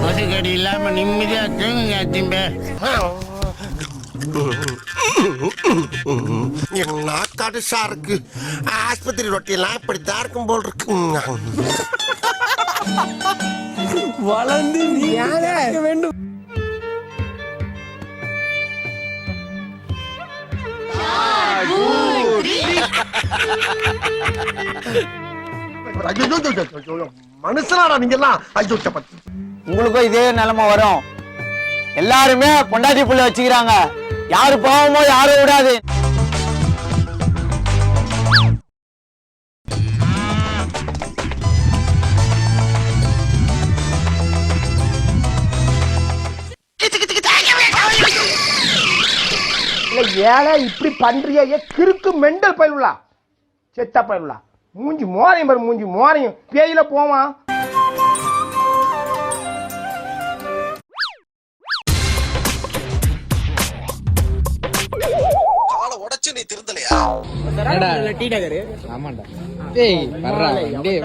கொசுக்கடி இல்லாம நிம்மதியா தூங்குங்க திம்பே. நாக்காடு சாருக்கு ஆஸ்பத்திரி ரொட்டியெல்லாம் இப்படித்தான் இருக்கும் போல் இருக்கு. வளர்ந்து நீ வேண்டும். மனுஷனாடா நீங்க எல்லாம். உங்களுக்கும் இதே நிலைமை வரும். எல்லாருமே பொண்டாட்டி புள்ள வச்சுக்கிறாங்க. யாரு பாவமோ யாரும் விடாது. ஏழை இப்படி பண்றிய கிறுக்கு மெண்டல் பயிலுலா செத்த பயிலுலா. மூஞ்சி மோரையும் பாரு, மூஞ்சி மோரையும் பேயில போவான். காலை உடைச்சு நீ திருந்தலையா? ஆமாண்டா. டேய் வர்றா டேய்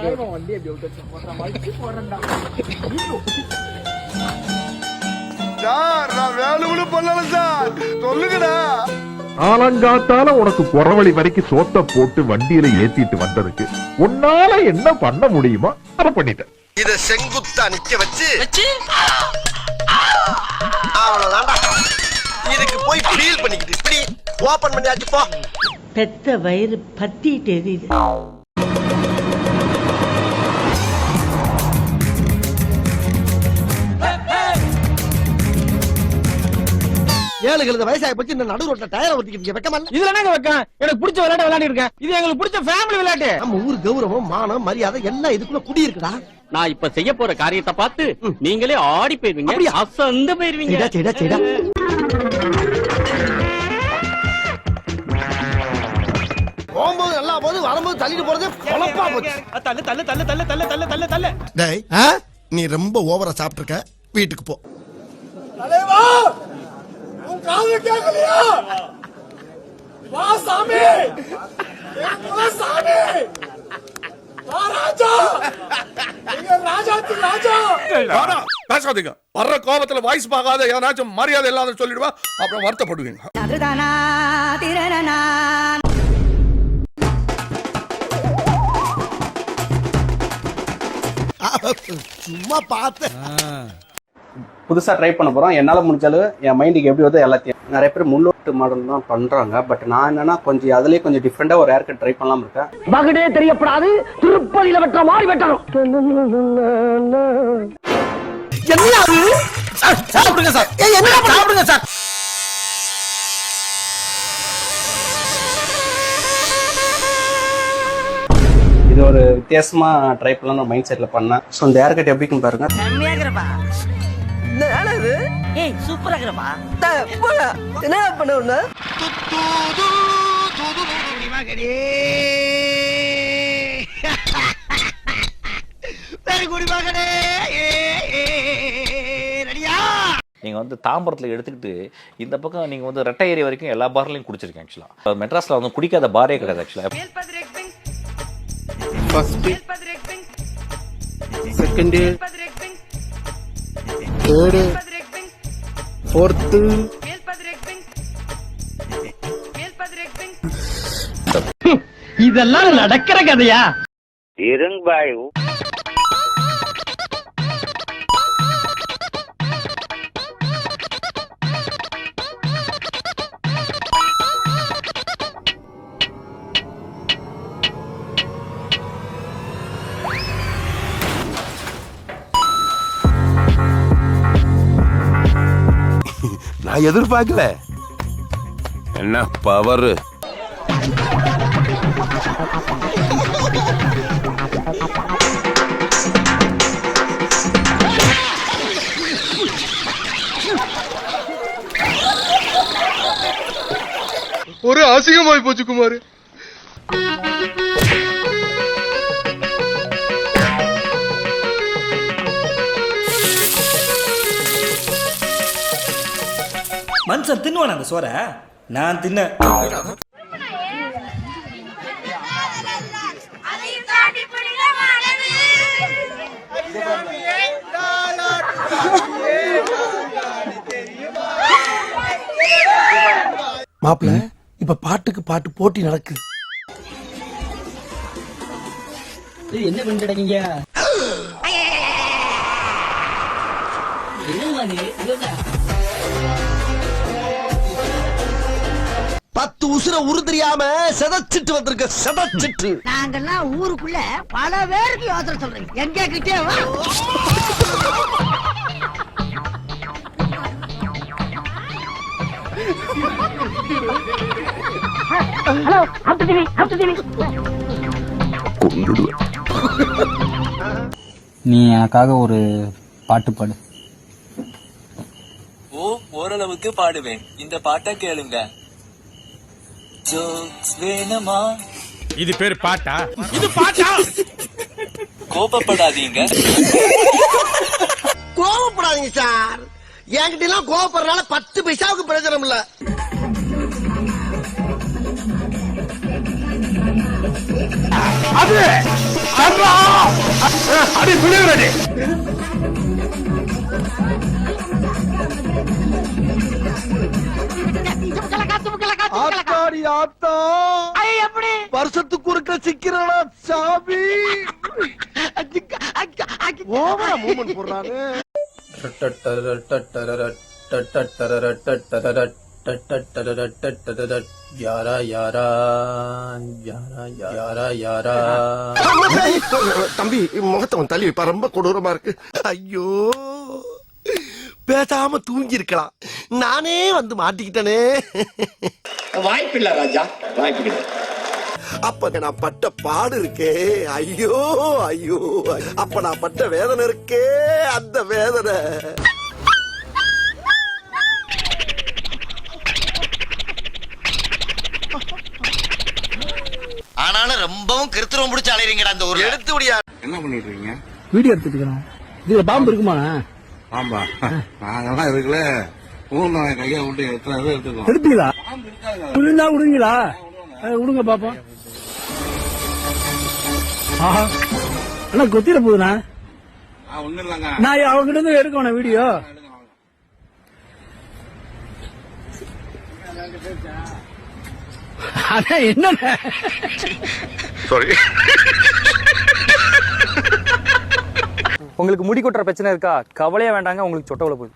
சார் நான் வேணும்னு பண்ணல சார், சொல்லுங்கடா. ஆலங்காத்தால உனக்கு புறவழி வரைக்கும் சோத்த போட்டு வண்டியில ஏத்திட்டு வந்ததுக்கு உன்னால என்ன பண்ண முடியுமோ அதை பண்ணிட்டேன். இத செங்குத்தா நிக்க வச்சு அவ்வளவுதான்டா. இதுக்கு போய் ஃபீல் பண்ணிக்கிட்டு இப்படி ஓபன் பண்ணியாச்சு போ. பெத்த வயிறு பத்திட்டு எரியுது. ஏழுகளுக்கு வயசாகி போச்சு, இந்த நடு ரோட்ல டயரை ஒட்டிக்கிட்டு வெக்கமா? இதுல என்னங்க வைக்கேன்? எனக்கு பிடிச்ச விளையாட்டு விளையாடி இருக்கேன். இது எங்களுக்கு பிடிச்ச ஃபேமிலி விளையாட்டு. நம்ம ஊர் கௌரவம் மானம் மரியாதை எல்லாம் இதுக்குள்ள குடி இருக்குடா. நான் இப்ப செய்ய போற காரியத்தை பார்த்து நீங்களே ஆடி போயிருவீங்க, அசந்து போயிருவீங்க. போகும்போது நல்லா போது, வரும்போது தள்ளிட்டு போறது பொழப்பா போச்சு. தள்ளு தள்ளு தள்ளு தள்ளு தள்ளு தள்ளு தள்ளு தள்ளு. டேய் நீ ரொம்ப ஓவரா சாப்பிட்டுருக்க, வீட்டுக்கு போ. தலைவா உன் காது கேட்கலையா? வா சாமி, சாமி வா ராஜா, எங்க ராஜாத்தி ராஜா. பேசாதீங்க. வர்ற கோபத்துல வாய்ஸ் பார்க்காத ஏதாச்சும் மரியாதை இல்லாத சொல்லிடுவா, அப்புறம் வருத்தப்படுவீங்க. சும்மா பார்த்து புதுசா ட்ரை பண்ண போறோம். என்னால முடிஞ்சாலும் என் மைண்டுக்கு எப்படி வருதோ எல்லாத்தையும். நிறைய பேர் முள்ளோட்டு மாடல் தான் பண்றாங்க. பட் நான் என்னன்னா கொஞ்சம் அதுலயே கொஞ்சம் டிஃப்ரெண்டா ஒரு ஹேர் கட் ட்ரை பண்ணலாம் இருக்கேன். மகனே தெரியப்படாது, திருப்பதியில வெட்ட மாறி வெட்டணும். என்ன சாப்பிடுங்க சார், என்ன சாப்பிடுங்க சார். இது ஒரு வித்தியாசமா ட்ரை பண்ணலாம் மைண்ட் செட்ல பண்ணேன். ஸோ இந்த ஹேர் கட் எப்படின்னு பாருங்க. ஏய் சூப்பரா இருக்குப்பா. என்ன பண்ண நீங்கள் வந்து தாம்பரத்தில் எடுத்துக்கிட்டு இந்த பக்கம் நீங்கள் வந்து ரெட்டை ஏரி வரைக்கும் எல்லா பார்லையும் குடிச்சிருக்கேன். ஆக்சுவலாக மெட்ராஸில் வந்து குடிக்காத பாரே கிடையாது. ஆக்சுவலாக ஃபர்ஸ்ட் செகண்ட் தேர்டு ஃபோர்த்து இதெல்லாம் நடக்கிற கதையா? இருங்பாய் நான் எதிர்பார்க்கல. என்ன பவர். ஒரு அசிங்கமாய் போச்சு குமார். மனுஷன் தின்னுவான அந்த சோற? நான் தின்ன அதையும் தாண்டி பிடிக்க மாப்பிள்ள இப்ப பாட்டுக்கு பாட்டு போட்டி நடக்குது. என்ன பண்ணிட்டீங்க? பத்து உசுர உரு தெரியாம செதச்சிட்டு வந்திருக்க செதச்சிட்டு. நாங்கெல்லாம் ஊருக்குள்ள பல பேருக்கு யோசனை சொல்றீங்க. எங்க கிட்டே வா. ஹலோ, நீ எனக்காக ஒரு பாட்டு பாடு. ஓரளவுக்கு பாடுவேன். இந்த பாட்டை கேளுங்க. ஜோக்ஸ் வேணுமா? இது பேர் பாட்டா? இது பாட்டா? கோபப்படாதீங்க. கோவப்படாதீங்க சார். என்கிட்ட எல்லாம் கோவப்படுறதுனால 10 பைசாவுக்கு பிரயோஜனம் இல்ல. அது அடி விழுகிறது. ஆத்தாடி ஆத்தா, வருஷத்துக்கு ஒருக்க சிக்கிறடா சாமி. ஓவரா மூமெண்ட் போடுறாரு. யாரா யாரா யாரா யாரா யாரா. தம்பி முகத்தவன் தள்ளி வைப்பா, ரொம்ப கொடூரமா இருக்கு. ஐயோ, பேசாம தூங்கி இருக்கலாம். நானே வந்து மாட்டிக்கிட்டனே. வாய்ப்பில்லை ராஜா, வாய்ப்பில்லை. அப்ப நான் பட்ட பாடு இருக்கே, ஐயோ ஐயோ. அப்ப நான் பட்ட வேதனை இருக்கே, அந்த வேதனை. ஆனாலும் ரொம்பவும் கிருத்திரம் பிடிச்ச அலைறீங்கடா அந்த ஊர்ல. எடுத்து விடியா. என்ன பண்ணிட்டு இருக்கீங்க? வீடியோ எடுத்துட்டு இருக்கோம். இதுல பாம்பு இருக்குமா? ஆமா, நாங்கெல்லாம் இருக்குல்ல. கையை விட்டு எடுத்துக்கோ. எடுப்பீங்களா? விழுந்தா விடுங்களா? விடுங்க பாப்போம். ஆனா கொத்திர போகுதுண்ணா. ஒண்ணு இல்லங்க, நான் அவங்கிட்ட இருந்து எடுக்கணும் வீடியோ. அதான் என்ன உங்களுக்கு முடி கொட்டுற பிரச்சனை இருக்கா? கவலையா வேண்டாங்க, உங்களுக்கு சொட்டவுல போகுது.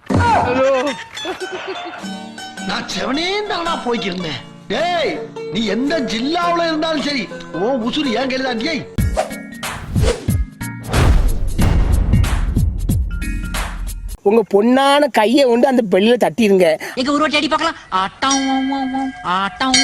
நான் செவனேந்தானா போய்க்கிருந்தேன். டேய், நீ எந்த ஜில்லாவுல இருந்தாலும் சரி, ஓ உசுறு ஏன் கையில தான். உங்க பொண்ணான கையை கொண்டு அந்த பெல்லில தட்டிடுங்க. எங்க ஒரு வாட்டி அடி பார்க்கலாம். ஆட்டம் ஆட்டம்